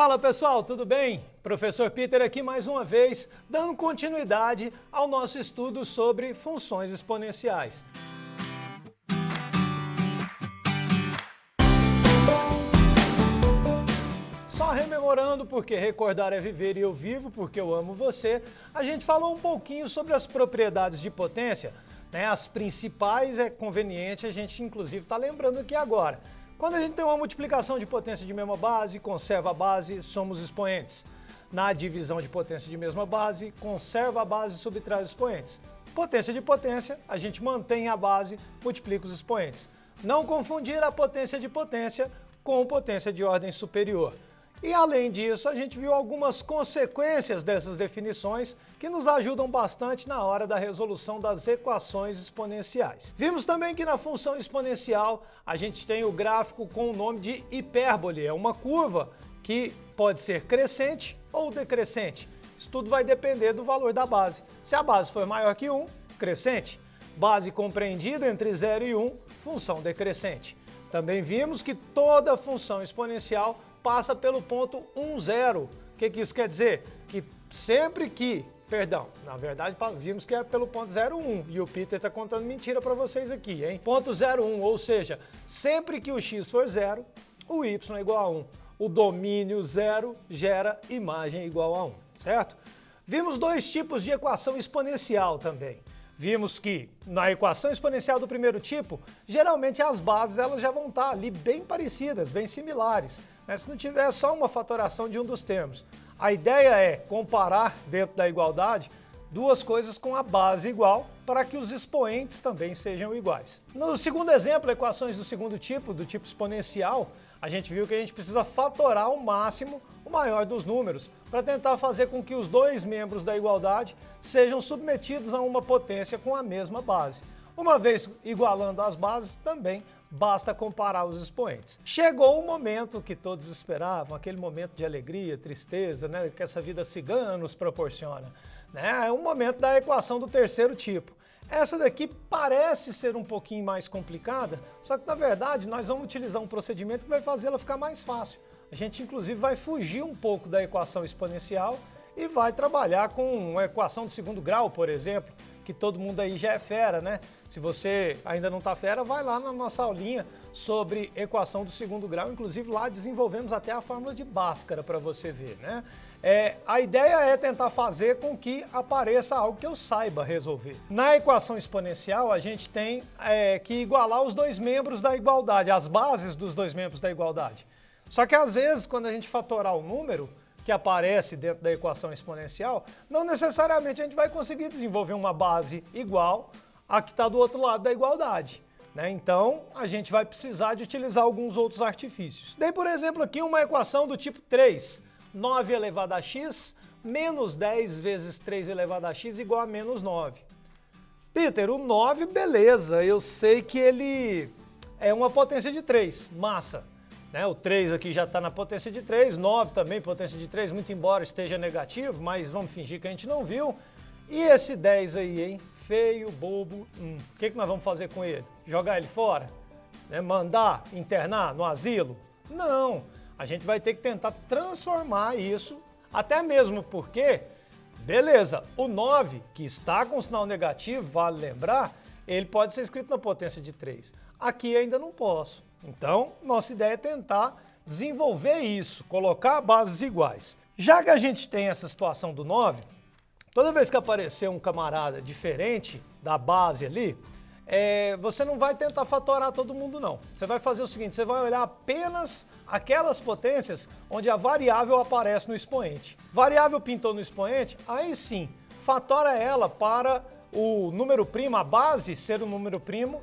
Fala pessoal, tudo bem? Professor Peter aqui mais uma vez, dando continuidade ao nosso estudo sobre funções exponenciais. Só rememorando, porque recordar é viver e eu vivo porque eu amo você, a gente falou um pouquinho sobre as propriedades de potência, né? As principais é conveniente a gente inclusive está lembrando aqui agora. Quando a gente tem uma multiplicação de potência de mesma base, conserva a base, somos expoentes. Na divisão de potência de mesma base, conserva a base e subtrai os expoentes. Potência de potência, a gente mantém a base, multiplica os expoentes. Não confundir a potência de potência com potência de ordem superior. E além disso, a gente viu algumas consequências dessas definições que nos ajudam bastante na hora da resolução das equações exponenciais. Vimos também que na função exponencial a gente tem o gráfico com o nome de hipérbole, é uma curva que pode ser crescente ou decrescente. Isso tudo vai depender do valor da base. Se a base for maior que 1, crescente. Base compreendida entre 0 e 1, função decrescente. Também vimos que toda função exponencial passa pelo ponto 1, 0. O que isso quer dizer? Que sempre que, na verdade vimos que é pelo ponto 0, 1, e o Peter está contando mentira para vocês aqui, hein? Ponto 0, 1, ou seja, sempre que o x for 0, o y é igual a 1. O domínio 0 gera imagem igual a 1, certo? Vimos dois tipos de equação exponencial também. Vimos que na equação exponencial do primeiro tipo, geralmente as bases elas já vão estar ali bem parecidas, bem similares, né? Se não tiver só uma fatoração de um dos termos. A ideia é comparar dentro da igualdade duas coisas com a base igual para que os expoentes também sejam iguais. No segundo exemplo, equações do segundo tipo, do tipo exponencial, a gente viu que a gente precisa fatorar ao máximo o maior dos números para tentar fazer com que os dois membros da igualdade sejam submetidos a uma potência com a mesma base. Uma vez igualando as bases, também basta comparar os expoentes. Chegou o momento que todos esperavam, aquele momento de alegria, tristeza, né, que essa vida cigana nos proporciona. Né? É o momento da equação do terceiro tipo. Essa daqui parece ser um pouquinho mais complicada, só que na verdade nós vamos utilizar um procedimento que vai fazê-la ficar mais fácil. A gente inclusive vai fugir um pouco da equação exponencial e vai trabalhar com uma equação de segundo grau, por exemplo, que todo mundo aí já é fera, né? Se você ainda não está fera, vai lá na nossa aulinha sobre equação do segundo grau, inclusive lá desenvolvemos até a fórmula de Bhaskara para você ver, né? A ideia é tentar fazer com que apareça algo que eu saiba resolver. Na equação exponencial, a gente tem que igualar os dois membros da igualdade, as bases dos dois membros da igualdade. Só que às vezes, quando a gente fatorar o número que aparece dentro da equação exponencial, não necessariamente a gente vai conseguir desenvolver uma base igual à que está do outro lado da igualdade, né? Então, a gente vai precisar de utilizar alguns outros artifícios. Dei, por exemplo, aqui uma equação do tipo 3. 9 elevado a x menos 10 vezes 3 elevado a x igual a menos 9. Peter, o 9, beleza, eu sei que ele é uma potência de 3, massa. Né? O 3 aqui já está na potência de 3, 9 também potência de 3, muito embora esteja negativo, mas vamos fingir que a gente não viu. E esse 10 aí, hein? Feio, bobo, o que nós vamos fazer com ele? Jogar ele fora? Né? Mandar internar no asilo? Não! A gente vai ter que tentar transformar isso, até mesmo porque, beleza, o 9, que está com sinal negativo, vale lembrar, ele pode ser escrito na potência de 3. Aqui ainda não posso. Então, nossa ideia é tentar desenvolver isso, colocar bases iguais. Já que a gente tem essa situação do 9, toda vez que aparecer um camarada diferente da base ali, você não vai tentar fatorar todo mundo não. Você vai fazer o seguinte, você vai olhar apenas aquelas potências onde a variável aparece no expoente. Variável pintou no expoente, aí sim, fatora ela para o número primo, a base ser um número primo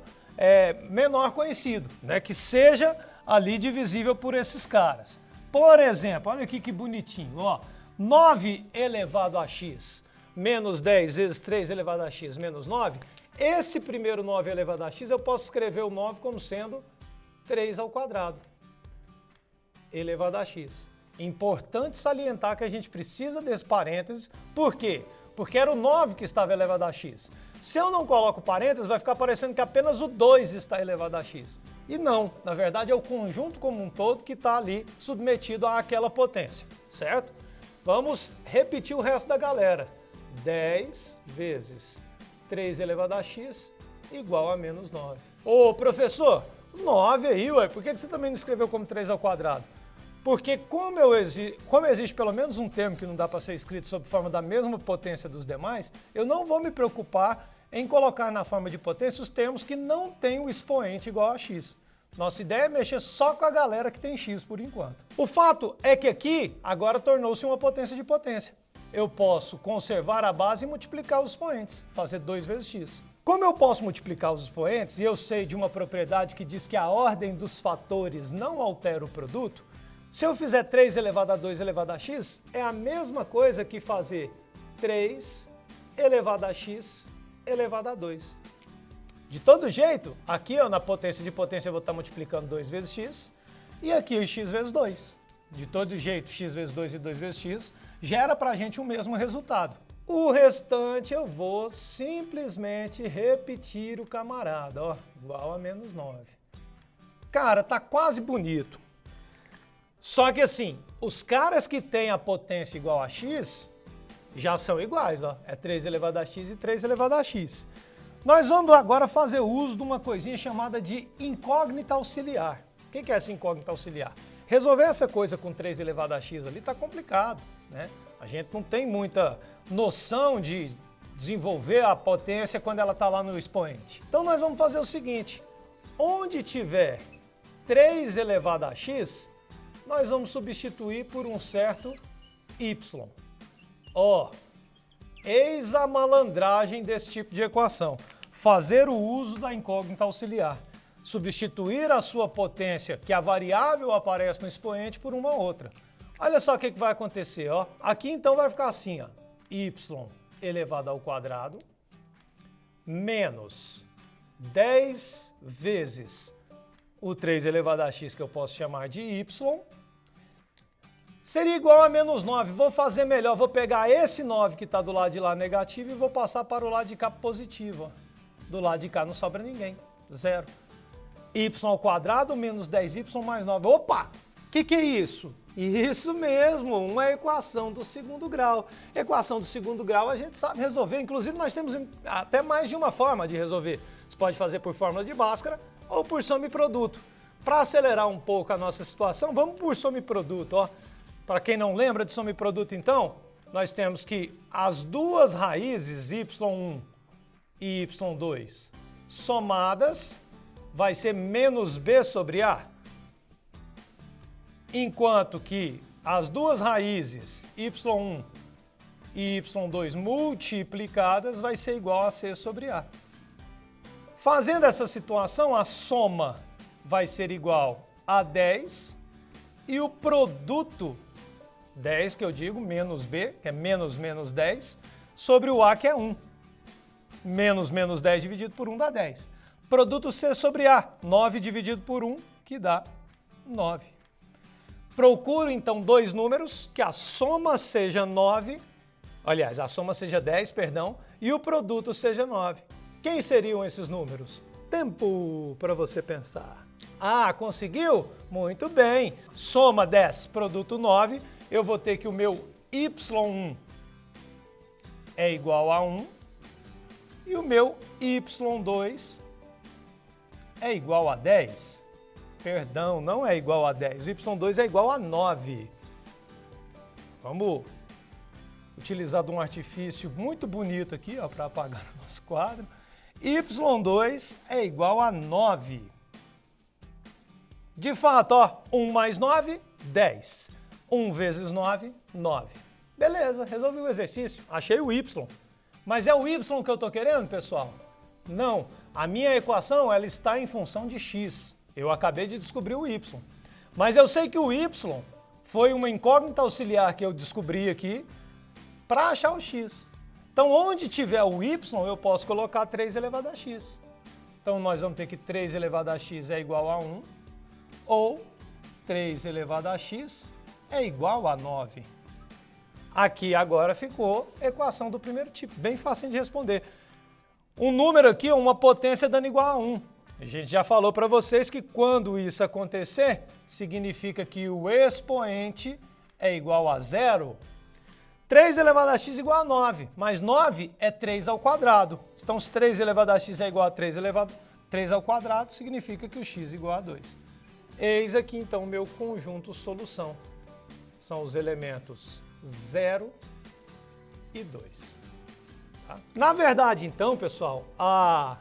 menor conhecido, né? Que seja ali divisível por esses caras. Por exemplo, olha aqui que bonitinho, ó, 9 elevado a x menos 10 vezes 3 elevado a x menos 9, esse primeiro 9 elevado a x, eu posso escrever o 9 como sendo 3 ao quadrado elevado a x. Importante salientar que a gente precisa desse parênteses, por quê? porque era o 9 que estava elevado a x. Se eu não coloco parênteses, vai ficar parecendo que apenas o 2 está elevado a x. E não, na verdade é o conjunto como um todo que está ali submetido àquela potência, certo? Vamos repetir o resto da galera. 10 vezes 3 elevado a x igual a menos 9. Ô professor, 9 aí, ué, por que você também não escreveu como 3 ao quadrado? Porque como existe pelo menos um termo que não dá para ser escrito sob forma da mesma potência dos demais, eu não vou me preocupar em colocar na forma de potência os termos que não têm o expoente igual a x. Nossa ideia é mexer só com a galera que tem x por enquanto. O fato é que aqui agora tornou-se uma potência de potência. Eu posso conservar a base e multiplicar os expoentes, fazer 2 vezes x. Como eu posso multiplicar os expoentes e eu sei de uma propriedade que diz que a ordem dos fatores não altera o produto, se eu fizer 3 elevado a 2 elevado a x, é a mesma coisa que fazer 3 elevado a x elevado a 2. De todo jeito, aqui ó, na potência de potência eu vou estar multiplicando 2 vezes x, e aqui o x vezes 2. De todo jeito, x vezes 2 e 2 vezes x gera pra gente o mesmo resultado. O restante eu vou simplesmente repetir o camarada, ó, igual a menos 9. Cara, tá quase bonito. Só que assim, os caras que têm a potência igual a x já são iguais, ó. É 3 elevado a x e 3 elevado a x. Nós vamos agora fazer uso de uma coisinha chamada de incógnita auxiliar. O que é essa incógnita auxiliar? Resolver essa coisa com 3 elevado a x ali tá complicado, né? A gente não tem muita noção de desenvolver a potência quando ela está lá no expoente. Então nós vamos fazer o seguinte, onde tiver 3 elevado a x, nós vamos substituir por um certo y. Ó, eis a malandragem desse tipo de equação. Fazer o uso da incógnita auxiliar. Substituir a sua potência, que a variável aparece no expoente, por uma outra. Olha só o que vai acontecer, ó. Aqui então vai ficar assim, ó. Y elevado ao quadrado menos 10 vezes o 3 elevado a x, que eu posso chamar de y, seria igual a menos 9. Vou fazer melhor, vou pegar esse 9 que está do lado de lá negativo e vou passar para o lado de cá positivo. Ó. Do lado de cá não sobra ninguém, zero. Y ao quadrado menos 10y mais 9. Opa! O que é isso? Isso mesmo, uma equação do segundo grau. Equação do segundo grau a gente sabe resolver, inclusive nós temos até mais de uma forma de resolver. Você pode fazer por fórmula de Bhaskara ou por soma e produto. Para acelerar um pouco a nossa situação, vamos por soma e produto. Ó. Para quem não lembra de soma e produto então, nós temos que as duas raízes y1 e y2 somadas vai ser menos b sobre a. Enquanto que as duas raízes y1 e y2 multiplicadas vai ser igual a c sobre a. Fazendo essa situação, a soma vai ser igual a 10 e o produto, 10 que eu digo, menos b, que é menos menos 10, sobre o a que é 1. Menos menos 10 dividido por 1 dá 10. Produto c sobre a, 9 dividido por 1, que dá 9. Procuro, então, dois números, que a soma seja 9, aliás, a soma seja 10, perdão, e o produto seja 9. Quem seriam esses números? Tempo para você pensar. Ah, conseguiu? Muito bem. Soma 10, produto 9, eu vou ter que o meu y1 é igual a 1 e o meu y2 é igual a 10. Perdão, não é igual a 10. O y2 é igual a 9. Vamos utilizar de um artifício muito bonito aqui para apagar o nosso quadro. y2 é igual a 9. De fato, ó, 1 mais 9, 10. 1 vezes 9, 9. Beleza, resolvi o exercício. Achei o y. Mas é o y que eu estou querendo, pessoal? Não. A minha equação ela está em função de x. Eu acabei de descobrir o y. Mas eu sei que o y foi uma incógnita auxiliar que eu descobri aqui para achar o x. Então, onde tiver o y, eu posso colocar 3 elevado a x. Então, nós vamos ter que 3 elevado a x é igual a 1, ou 3 elevado a x é igual a 9. Aqui agora ficou equação do primeiro tipo, bem fácil de responder. Um número aqui, uma potência dando igual a 1. A gente já falou para vocês que quando isso acontecer, significa que o expoente é igual a 0. 3 elevado a x igual a 9, mas 9 é 3 ao quadrado. Então, se 3 elevado a x é igual a 3 ao quadrado, significa que o x é igual a 2. Eis aqui, então, o meu conjunto solução. São os elementos 0 e 2. Tá? Na verdade, então, pessoal, a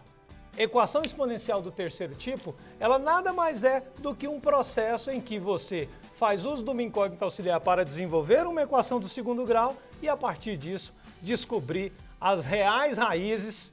equação exponencial do terceiro tipo, ela nada mais é do que um processo em que você faz uso de uma incógnita auxiliar para desenvolver uma equação do segundo grau e, a partir disso, descobrir as reais raízes,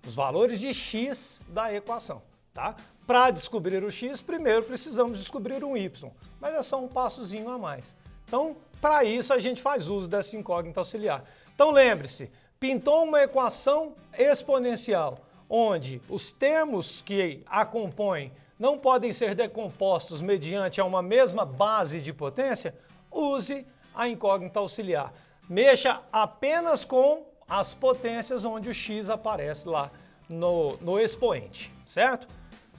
os valores de x da equação. Tá? Para descobrir o x, primeiro precisamos descobrir um y, mas é só um passozinho a mais. Então, para isso, a gente faz uso dessa incógnita auxiliar. Então, lembre-se, pintou uma equação exponencial, onde os termos que a compõem não podem ser decompostos mediante uma mesma base de potência, use a incógnita auxiliar. Mexa apenas com as potências onde o x aparece lá no expoente, certo?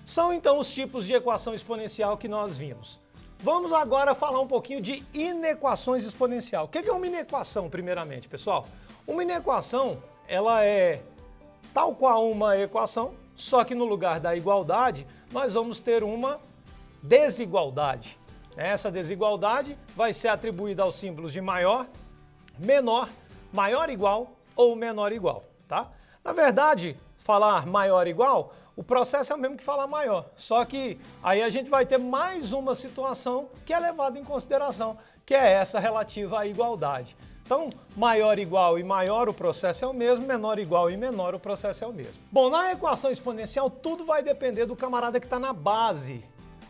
São então os tipos de equação exponencial que nós vimos. Vamos agora falar um pouquinho de inequações exponencial. O que é uma inequação, primeiramente, pessoal? Uma inequação, ela é tal qual uma equação, só que no lugar da igualdade, nós vamos ter uma desigualdade. Essa desigualdade vai ser atribuída aos símbolos de maior, menor, maior igual ou menor igual, tá? Na verdade, falar maior igual, o processo é o mesmo que falar maior, só que aí a gente vai ter mais uma situação que é levada em consideração, que é essa relativa à igualdade. Então, maior igual e maior o processo é o mesmo, menor igual e menor o processo é o mesmo. Bom, na equação exponencial tudo vai depender do camarada que está na base,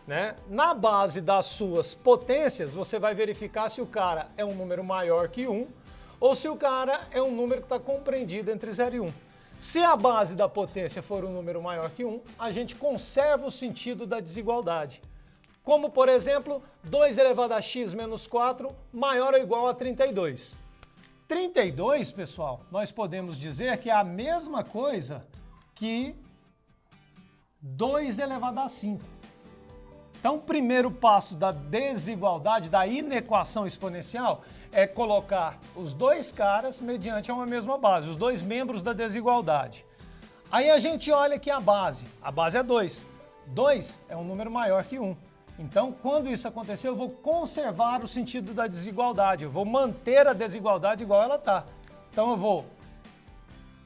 né? Na base das suas potências, você vai verificar se o cara é um número maior que 1 ou se o cara é um número que está compreendido entre 0 e 1. Se a base da potência for um número maior que 1, a gente conserva o sentido da desigualdade. Como, por exemplo, 2 elevado a x menos 4 maior ou igual a 32. 32, pessoal, nós podemos dizer que é a mesma coisa que 2 elevado a 5. Então, o primeiro passo da desigualdade, da inequação exponencial, é colocar os dois caras mediante uma mesma base, os dois membros da desigualdade. Aí a gente olha aqui a base é 2. 2 é um número maior que 1. Então, quando isso acontecer, eu vou conservar o sentido da desigualdade, eu vou manter a desigualdade igual ela está. Então, eu vou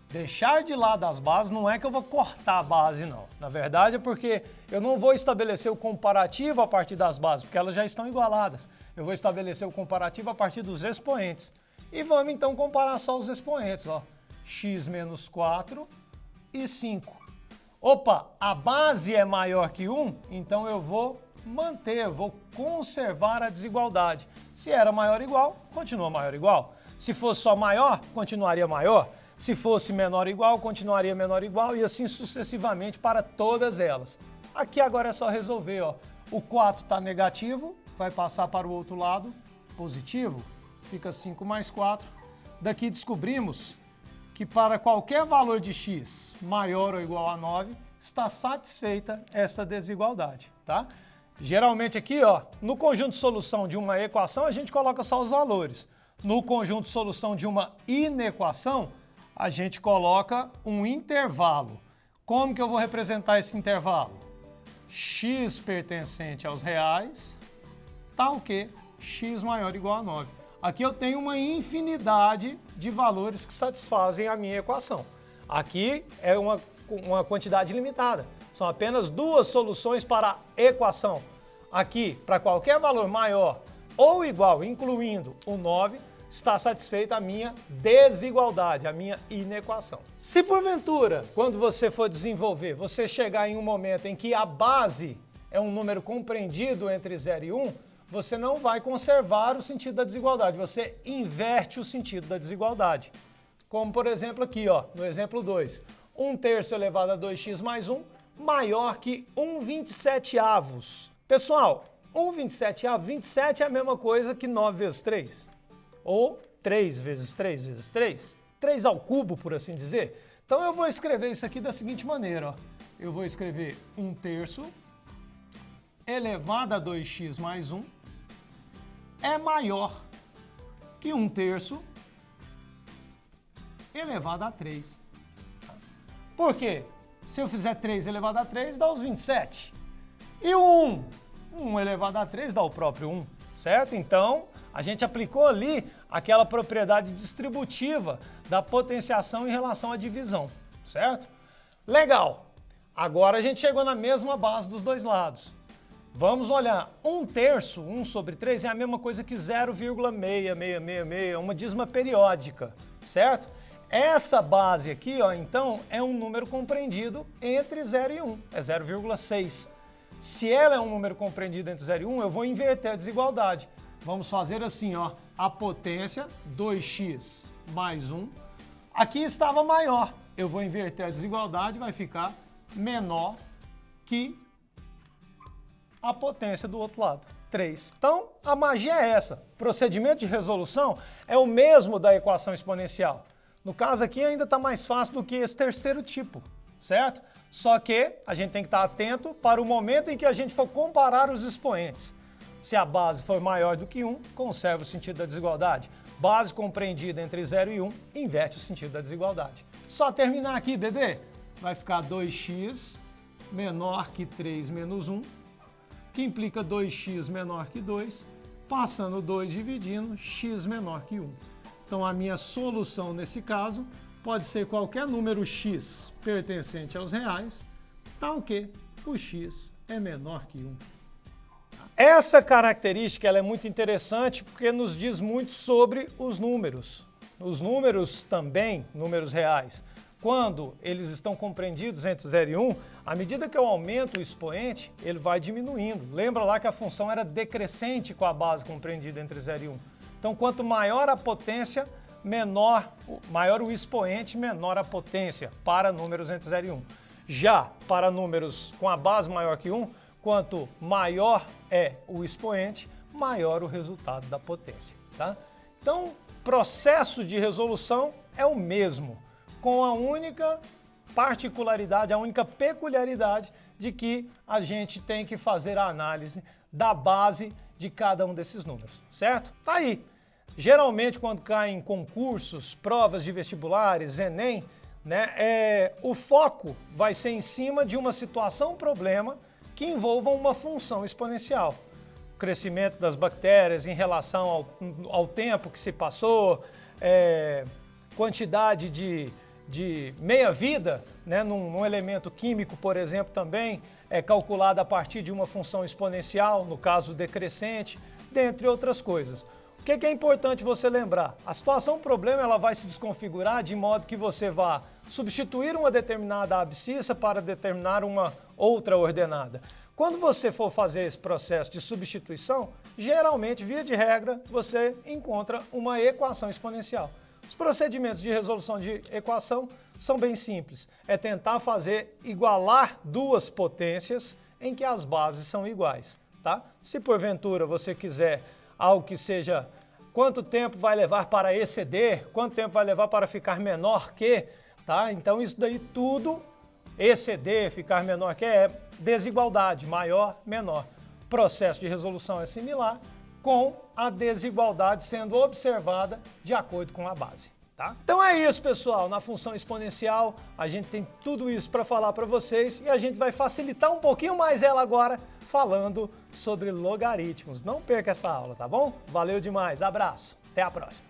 deixar de lado as bases, não é que eu vou cortar a base, não. Na verdade, é porque eu não vou estabelecer o comparativo a partir das bases, porque elas já estão igualadas. Eu vou estabelecer o comparativo a partir dos expoentes. E vamos, então, comparar só os expoentes, ó. X menos 4 e 5. Opa, a base é maior que 1, então eu vou manter, eu vou conservar a desigualdade. Se era maior ou igual, continua maior ou igual. Se fosse só maior, continuaria maior. Se fosse menor ou igual, continuaria menor ou igual e assim sucessivamente para todas elas. Aqui agora é só resolver, ó. O 4 está negativo, vai passar para o outro lado, positivo, fica 5 mais 4. Daqui descobrimos que para qualquer valor de x maior ou igual a 9, está satisfeita essa desigualdade, tá? Geralmente aqui, ó, no conjunto de solução de uma equação, a gente coloca só os valores. No conjunto de solução de uma inequação, a gente coloca um intervalo. Como que eu vou representar esse intervalo? X pertencente aos reais, tal que x maior ou igual a 9. Aqui eu tenho uma infinidade de valores que satisfazem a minha equação. Aqui é uma quantidade limitada. São apenas duas soluções para a equação. Aqui, para qualquer valor maior ou igual, incluindo o 9, está satisfeita a minha desigualdade, a minha inequação. Se porventura, quando você for desenvolver, você chegar em um momento em que a base é um número compreendido entre 0 e 1, você não vai conservar o sentido da desigualdade, você inverte o sentido da desigualdade. Como, por exemplo, aqui, ó, no exemplo 2. 1/3 elevado a 2x mais 1 maior que 1/27. Pessoal, 1/27, 27 é a mesma coisa que 9 vezes 3. Ou 3 vezes 3 vezes 3, 3 ao cubo, por assim dizer. Então eu vou escrever isso aqui da seguinte maneira, ó. Eu vou escrever 1/3 elevado a 2x mais 1 é maior que 1/3 elevado a 3. Por quê? Se eu fizer 3 elevado a 3, dá os 27. E o 1? 1 elevado a 3 dá o próprio 1, certo? Então, a gente aplicou ali aquela propriedade distributiva da potenciação em relação à divisão, certo? Legal! Agora a gente chegou na mesma base dos dois lados. Vamos olhar, 1/3, 1 sobre 3, é a mesma coisa que 0,6666, uma dízima periódica, certo? Essa base aqui, ó, então, é um número compreendido entre 0 e 1, é 0,6. Se ela é um número compreendido entre 0 e 1, eu vou inverter a desigualdade. Vamos fazer assim, ó, a potência, 2x mais 1. Aqui estava maior, eu vou inverter a desigualdade, vai ficar menor que a potência do outro lado, 3. Então, a magia é essa. O procedimento de resolução é o mesmo da equação exponencial. No caso aqui ainda está mais fácil do que esse terceiro tipo, certo? Só que a gente tem que estar atento para o momento em que a gente for comparar os expoentes. Se a base for maior do que 1, conserva o sentido da desigualdade. Base compreendida entre 0 e 1, inverte o sentido da desigualdade. Só terminar aqui, bebê. Vai ficar 2x menor que 3 menos 1, que implica 2x menor que 2, passando 2 dividindo, x menor que 1. Então a minha solução nesse caso pode ser qualquer número x pertencente aos reais, tal que o x é menor que 1. Essa característica ela é muito interessante porque nos diz muito sobre os números. Os números também, números reais, quando eles estão compreendidos entre 0 e 1, à medida que eu aumento o expoente, ele vai diminuindo. Lembra lá que a função era decrescente com a base compreendida entre 0 e 1. Então, quanto maior a potência, maior o expoente, menor a potência para números entre 0 e 1. Já para números com a base maior que 1, quanto maior é o expoente, maior o resultado da potência. Tá? Então, processo de resolução é o mesmo, com a única particularidade, a única peculiaridade de que a gente tem que fazer a análise da base de cada um desses números, certo? Tá aí. Geralmente, quando cai em concursos, provas de vestibulares, Enem, né, o foco vai ser em cima de uma situação, problema, que envolva uma função exponencial. O crescimento das bactérias em relação ao tempo que se passou, quantidade de meia-vida, né, num elemento químico, por exemplo, também é calculada a partir de uma função exponencial, no caso decrescente, dentre outras coisas. O que é importante você lembrar? A situação problema ela vai se desconfigurar de modo que você vá substituir uma determinada abscissa para determinar uma outra ordenada. Quando você for fazer esse processo de substituição, geralmente, via de regra, você encontra uma equação exponencial. Os procedimentos de resolução de equação são bem simples. É tentar igualar duas potências em que as bases são iguais. Tá? Se porventura você quiser algo que seja quanto tempo vai levar para exceder, quanto tempo vai levar para ficar menor que, tá? Então isso daí tudo, exceder, ficar menor que, é desigualdade, maior, menor. O processo de resolução é similar, com a desigualdade sendo observada de acordo com a base. Tá? Então é isso, pessoal. Na função exponencial, a gente tem tudo isso para falar para vocês e a gente vai facilitar um pouquinho mais ela agora falando sobre logaritmos. Não perca essa aula, tá bom? Valeu demais, abraço, até a próxima.